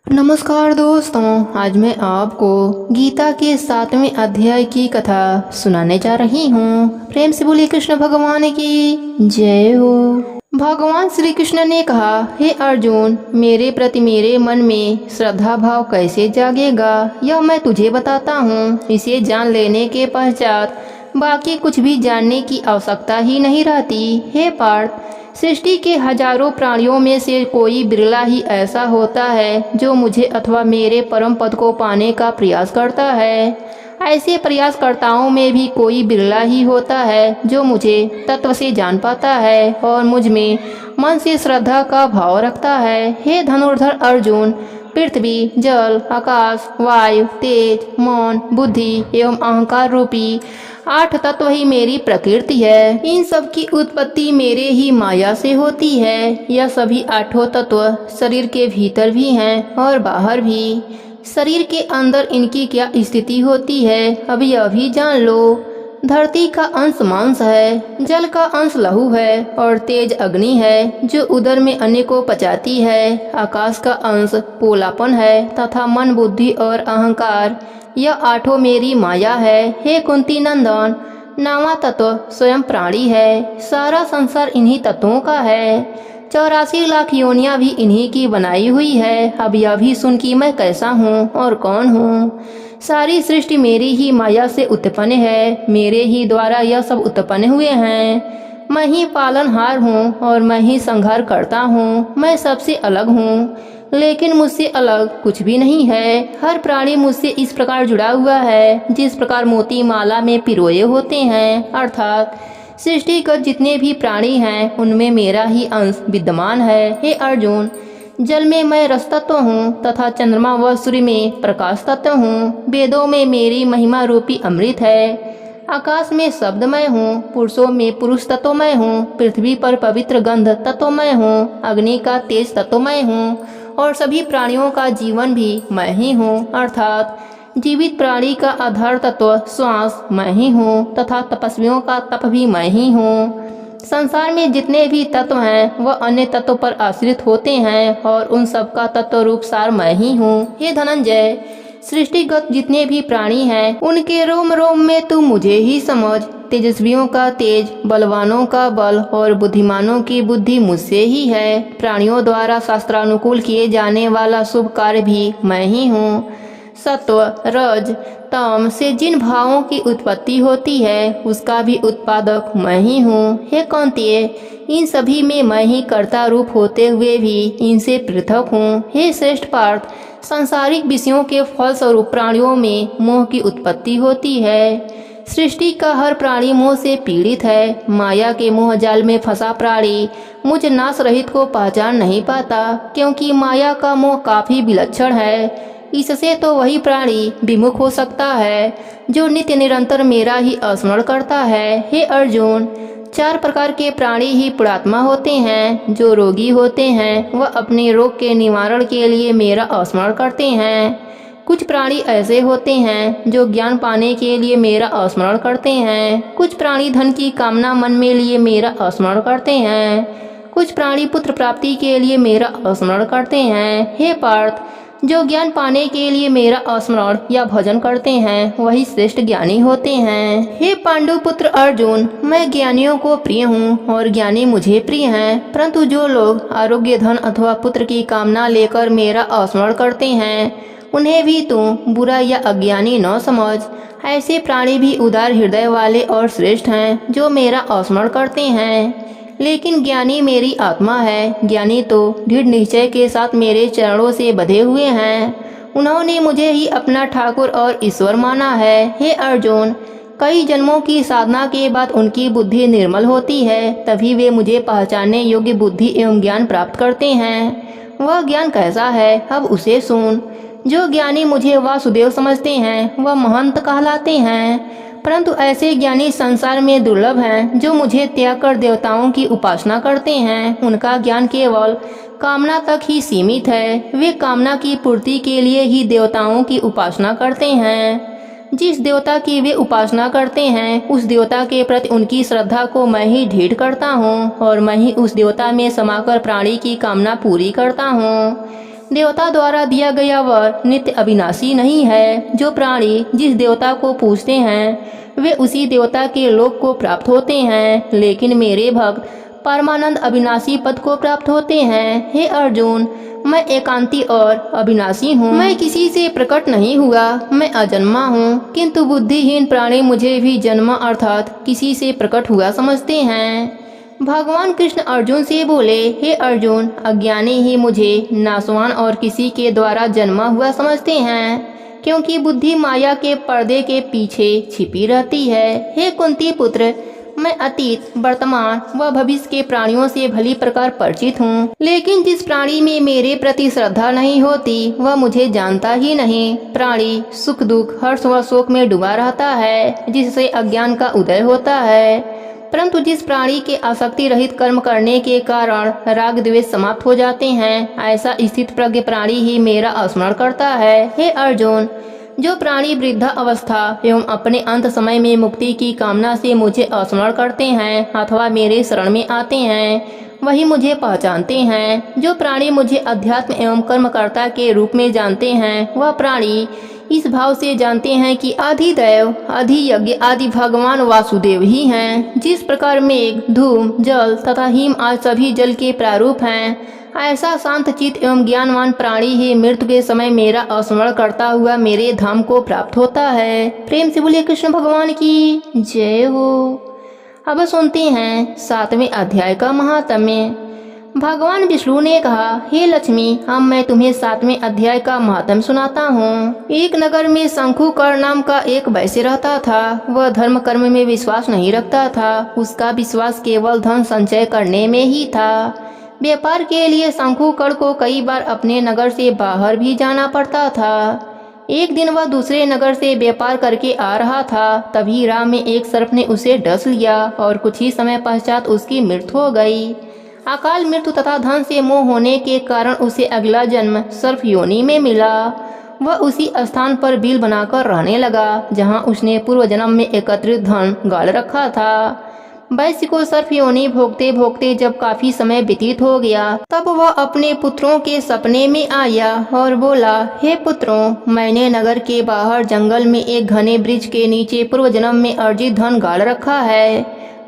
नमस्कार दोस्तों, आज मैं आपको गीता के 7वें अध्याय की कथा सुनाने जा रही हूँ। प्रेम से बोलिए कृष्ण भगवान की जय हो। भगवान श्री कृष्ण ने कहा, हे अर्जुन, मेरे प्रति मेरे मन में श्रद्धा भाव कैसे जागेगा यह मैं तुझे बताता हूँ। इसे जान लेने के पश्चात बाकी कुछ भी जानने की आवश्यकता ही नहीं रहती। हे पार्थ, सृष्टि के हजारों प्राणियों में से कोई बिरला ही ऐसा होता है जो मुझे अथवा मेरे परम पद को पाने का प्रयास करता है। ऐसे प्रयासकर्ताओं में भी कोई बिरला ही होता है जो मुझे तत्व से जान पाता है और मुझ में मन से श्रद्धा का भाव रखता है। हे धनुर्धर अर्जुन, पृथ्वी, जल, आकाश, वायु, तेज, मौन, बुद्धि एवं अहंकार रूपी 8 तत्व ही मेरी प्रकृति है। इन सब की उत्पत्ति मेरे ही माया से होती है। यह सभी 8 तत्व शरीर के भीतर भी हैं और बाहर भी। शरीर के अंदर इनकी क्या स्थिति होती है अब यह भी जान लो। धरती का अंश मांस है, जल का अंश लहू है और तेज अग्नि है जो उदर में अन्न को पचाती है। आकाश का अंश पोलापन है तथा मन, बुद्धि और अहंकार, यह 8 मेरी माया है। हे कुंती नंदन, 9वां तत्व स्वयं प्राणी है। सारा संसार इन्हीं तत्वों का है। 84 लाख योनियां भी इन्हीं की बनाई हुई है। अब यह भी सुन कि मैं कैसा हूँ और कौन हूँ। सारी सृष्टि मेरी ही माया से उत्पन्न है। मेरे ही द्वारा यह सब उत्पन्न हुए हैं। मैं ही पालनहार हूँ और मैं ही संहार करता हूँ। मैं सबसे अलग हूँ, लेकिन मुझसे अलग कुछ भी नहीं है। हर प्राणी मुझसे इस प्रकार जुड़ा हुआ है जिस प्रकार मोती माला में पिरोए होते हैं। अर्थात सृष्टिगत जितने भी प्राणी हैं उनमें मेरा ही अंश विद्यमान है। हे अर्जुन, जल में मैं रस तत्व हूँ तथा चंद्रमा व सूर्य में प्रकाश तत्व हूँ। वेदों में मेरी महिमा रूपी अमृत है। आकाश में शब्दमय हूँ, पुरुषों में पुरुष तत्वमय हूँ, पृथ्वी पर पवित्र गंध तत्वमय हूँ, अग्नि का तेज तत्वमय हूँ और सभी प्राणियों का जीवन भी मैं ही हूँ। अर्थात जीवित प्राणी का आधार तत्व श्वास मैं ही हूँ तथा तपस्वियों का तप भी मैं ही हूँ। संसार में जितने भी तत्व हैं वह अन्य तत्व पर आश्रित होते हैं और उन सब का तत्व रूप सार मैं ही हूँ। हे धनंजय, सृष्टिगत जितने भी प्राणी हैं उनके रोम रोम में तू मुझे ही समझ। तेजस्वियों का तेज, बलवानों का बल और बुद्धिमानों की बुद्धि मुझसे ही है। प्राणियों द्वारा शास्त्रानुकूल किए जाने वाला शुभ कार्य भी मैं ही हूँ। सत्व, रज, तम से जिन भावों की उत्पत्ति होती है उसका भी उत्पादक मैं ही हूँ। हे कौन्तेय, इन सभी में मैं ही कर्ता रूप होते हुए भी इनसे पृथक हूँ। हे श्रेष्ठ पार्थ, सांसारिक विषयों के फल स्वरूप प्राणियों में मोह की उत्पत्ति होती है। सृष्टि का हर प्राणी मोह से पीड़ित है। माया के मोह जाल में फंसा प्राणी मुझ नाश रहित को पहचान नहीं पाता, क्योंकि माया का मोह काफी विलक्षण है। इससे तो वही प्राणी विमुख हो सकता है जो नित्य निरंतर मेरा ही स्मरण करता है। हे अर्जुन, 4 प्रकार के प्राणी ही पुणात्मा होते हैं। जो रोगी होते हैं वह अपने रोग के निवारण के लिए मेरा स्मरण करते हैं। कुछ प्राणी ऐसे होते हैं जो ज्ञान पाने के लिए मेरा स्मरण करते हैं। कुछ प्राणी धन की कामना मन में लिए मेरा स्मरण करते हैं। कुछ प्राणी पुत्र प्राप्ति के लिए मेरा स्मरण करते हैं। हे पार्थ, जो ज्ञान पाने के लिए मेरा स्मरण या भजन करते हैं वही श्रेष्ठ ज्ञानी होते हैं। हे पांडु पुत्र अर्जुन, मैं ज्ञानियों को प्रिय हूँ और ज्ञानी मुझे प्रिय हैं। परंतु जो लोग आरोग्य, धन अथवा पुत्र की कामना लेकर मेरा स्मरण करते हैं उन्हें भी तू बुरा या अज्ञानी न समझ। ऐसे प्राणी भी उदार हृदय वाले और श्रेष्ठ हैं जो मेरा स्मरण करते हैं। लेकिन ज्ञानी मेरी आत्मा है। ज्ञानी तो दृढ़ निश्चय के साथ मेरे चरणों से बंधे हुए हैं। उन्होंने मुझे ही अपना ठाकुर और ईश्वर माना है। हे अर्जुन, कई जन्मों की साधना के बाद उनकी बुद्धि निर्मल होती है, तभी वे मुझे पहचानने योग्य बुद्धि एवं ज्ञान प्राप्त करते हैं। वह ज्ञान कैसा है अब उसे सुन। जो ज्ञानी मुझे वासुदेव समझते हैं वह महंत कहलाते हैं। परंतु ऐसे ज्ञानी संसार में दुर्लभ हैं जो मुझे त्याग कर देवताओं की उपासना करते हैं। उनका ज्ञान केवल कामना तक ही सीमित है। वे कामना की पूर्ति के लिए ही देवताओं की उपासना करते हैं। जिस देवता की वे उपासना करते हैं उस देवता के प्रति उनकी श्रद्धा को मैं ही दृढ़ करता हूँ और मैं ही उस देवता में समाकर प्राणी की कामना पूरी करता हूँ। देवता द्वारा दिया गया वर नित्य अविनाशी नहीं है। जो प्राणी जिस देवता को पूजते हैं वे उसी देवता के लोक को प्राप्त होते हैं, लेकिन मेरे भक्त परमानंद अविनाशी पद को प्राप्त होते हैं। हे अर्जुन, मैं एकांती और अविनाशी हूँ। मैं किसी से प्रकट नहीं हुआ, मैं अजन्मा हूँ, किंतु बुद्धिहीन प्राणी मुझे भी जन्मा अर्थात किसी से प्रकट हुआ समझते हैं। भगवान कृष्ण अर्जुन से बोले, हे अर्जुन, अज्ञानी ही मुझे नाशवान और किसी के द्वारा जन्मा हुआ समझते हैं, क्योंकि बुद्धि माया के पर्दे के पीछे छिपी रहती है। हे कुंती पुत्र, मैं अतीत, वर्तमान व भविष्य के प्राणियों से भली प्रकार परिचित हूँ, लेकिन जिस प्राणी में मेरे प्रति श्रद्धा नहीं होती वह मुझे जानता ही नहीं। प्राणी सुख दुख हर्ष व शोक में डूबा रहता है, जिससे अज्ञान का उदय होता है। परंतु जिस प्राणी के आसक्ति रहित कर्म करने के कारण राग द्वेष समाप्त हो जाते हैं, ऐसा स्थित प्रज्ञ प्राणी ही मेरा स्मरण करता है। हे अर्जुन, जो प्राणी वृद्धा अवस्था एवं अपने अंत समय में मुक्ति की कामना से मुझे स्मरण करते हैं अथवा मेरे शरण में आते हैं, वही मुझे पहचानते हैं। जो प्राणी मुझे अध्यात्म एवं कर्मकर्ता के रूप में जानते हैं, वह प्राणी इस भाव से जानते हैं कि आदिदेव, आदियज्ञ, आदि भगवान वासुदेव ही हैं। जिस प्रकार मेघ, धूम, जल तथा हिम आज सभी जल के प्रारूप हैं, ऐसा शांत चित्त एवं ज्ञानवान प्राणी ही मृत्यु के समय मेरा स्मरण करता हुआ मेरे धाम को प्राप्त होता है। प्रेम से बोलिए कृष्ण भगवान की जय हो। अब सुनते हैं 7वें अध्याय का महात्म्य। भगवान विष्णु ने कहा, हे लक्ष्मी, अब मैं तुम्हें 7वें अध्याय का महात्म्य सुनाता हूँ। एक नगर में शंखुकर नाम का एक वैश्य रहता था। वह धर्म कर्म में विश्वास नहीं रखता था। उसका विश्वास केवल धन संचय करने में ही था। व्यापार के लिए शंखुकर को कई बार अपने नगर से बाहर भी जाना पड़ता था। एक दिन वह दूसरे नगर से व्यापार करके आ रहा था, तभी राह में एक सर्प ने उसे डस लिया और कुछ ही समय पश्चात उसकी मृत्यु हो गई। अकाल मृत्यु तथा धन से मोह होने के कारण उसे अगला जन्म सर्प योनि में मिला। वह उसी स्थान पर बिल बनाकर रहने लगा जहाँ उसने पूर्व जन्म में एकत्रित धन गाड़ रखा था। वैश्य को सर्प योनि भोगते भोगते जब काफी समय व्यतीत हो गया, तब वह अपने पुत्रों के सपने में आया और बोला, हे पुत्रों, मैंने नगर के बाहर जंगल में एक घने वृक्ष के नीचे पूर्व जन्म में अर्जित धन गाड़ रखा है।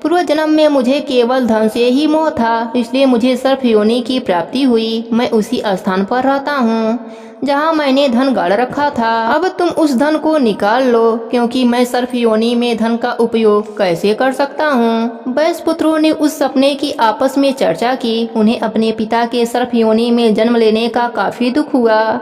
पूर्व जन्म में मुझे केवल धन से ही मोह था, इसलिए मुझे सर्प योनि की प्राप्ति हुई। मैं उसी स्थान पर रहता हूँ जहाँ मैंने धन गाड़ रखा था। अब तुम उस धन को निकाल लो, क्योंकि मैं सर्प योनि में धन का उपयोग कैसे कर सकता हूँ। वैश्य पुत्रों ने उस सपने की आपस में चर्चा की। उन्हें अपने पिता के सर्प योनि में जन्म लेने का काफी दुख हुआ।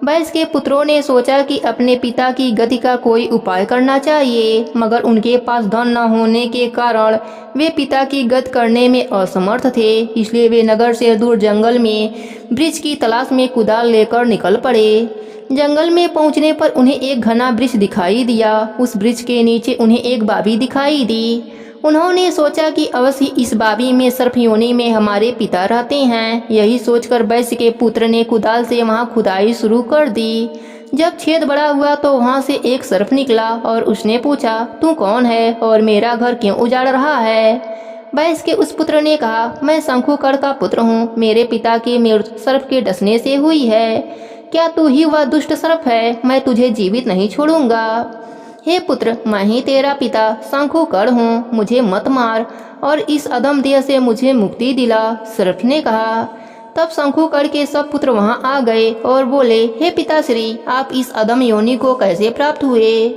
वैश्य के पुत्रों ने सोचा कि अपने पिता की गति का कोई उपाय करना चाहिए, मगर उनके पास धन न होने के कारण वे पिता की गति करने में असमर्थ थे। इसलिए वे नगर से दूर जंगल में वृक्ष की तलाश में कुदाल लेकर निकल पड़े। जंगल में पहुंचने पर उन्हें एक घना वृक्ष दिखाई दिया। उस वृक्ष के नीचे उन्हें एक बाबी दिखाई दी। उन्होंने सोचा कि अवश्य इस बाबी में सर्प योनि में हमारे पिता रहते हैं। यही सोचकर वैश्य के पुत्र ने कुदाल से वहां खुदाई शुरू कर दी। जब छेद बड़ा हुआ तो वहां से एक सर्प निकला और उसने पूछा, तू कौन है और मेरा घर क्यों उजाड़ रहा है। वैश्य के उस पुत्र ने कहा, मैं शंखुकर का पुत्र हूँ। मेरे पिता की मृत्यु सर्प के डसने से हुई है। क्या तू ही वह दुष्ट सर्प है? मैं तुझे जीवित नहीं छोड़ूंगा। हे पुत्र, मैं ही तेरा पिता शंखुकर हूँ। मुझे मत मार और इस अधम देह से मुझे मुक्ति दिला। सर्प ने कहा। तब शंखुकर के सब पुत्र वहाँ आ गए और बोले, हे पिताश्री, आप इस अधम योनि को कैसे प्राप्त हुए?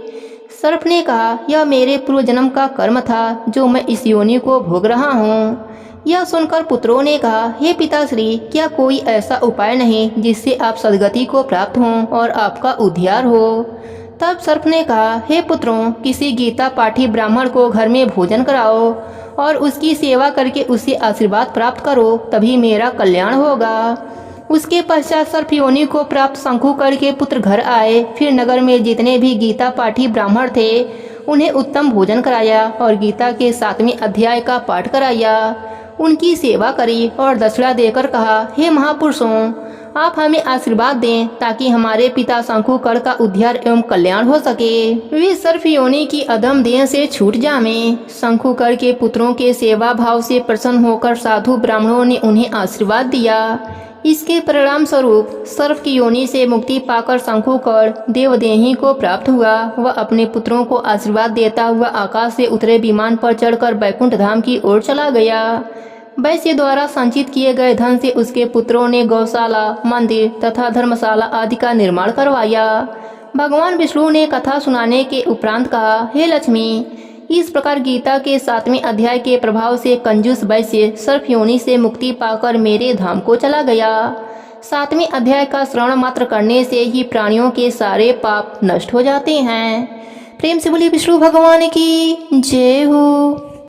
सर्प ने कहा, यह मेरे पूर्व जन्म का कर्म था जो मैं इस योनि को भोग रहा हूँ। यह सुनकर पुत्रों ने कहा, हे पिताश्री, क्या कोई ऐसा उपाय नहीं जिससे आप सदगति को प्राप्त हों और आपका उद्धार हो? तब सर्प ने कहा, हे पुत्रों, किसी गीता पाठी ब्राह्मण को घर में भोजन कराओ और उसकी सेवा करके उससे आशीर्वाद प्राप्त करो, तभी मेरा कल्याण होगा। उसके पश्चात सर्प योनि को प्राप्त शंखुकर के पुत्र घर आए। फिर नगर में जितने भी गीता पाठी ब्राह्मण थे उन्हें उत्तम भोजन कराया और गीता के 7वें अध्याय का पाठ कराया। उनकी सेवा करी और दक्षिणा देकर कहा, हे महापुरुषों, आप हमें आशीर्वाद दें ताकि हमारे पिता शंखुकर का उद्धार एवं कल्याण हो सके। वे सर्प योनि की अधम देह से छूट जाएं। शंखुकर के पुत्रों के सेवा भाव से प्रसन्न होकर साधु ब्राह्मणों ने उन्हें आशीर्वाद दिया। इसके परिणाम स्वरूप सर्प की योनि से मुक्ति पाकर शंखुकर्ण देवदेही को प्राप्त हुआ। वह अपने पुत्रों को आशीर्वाद देता हुआ आकाश से उतरे विमान पर चढ़कर बैकुंठ धाम की ओर चला गया। वैश्य द्वारा संचित किए गए धन से उसके पुत्रों ने गौशाला, मंदिर तथा धर्मशाला आदि का निर्माण करवाया। भगवान विष्णु ने कथा सुनाने के उपरांत कहा, हे लक्ष्मी, इस प्रकार गीता के 7वें अध्याय के प्रभाव से कंजूस वैश्य सर्प योनि से मुक्ति पाकर मेरे धाम को चला गया। 7वें अध्याय का श्रवण मात्र करने से ही प्राणियों के सारे पाप नष्ट हो जाते हैं। प्रेम से बोलिए विष्णु भगवान की जय हो।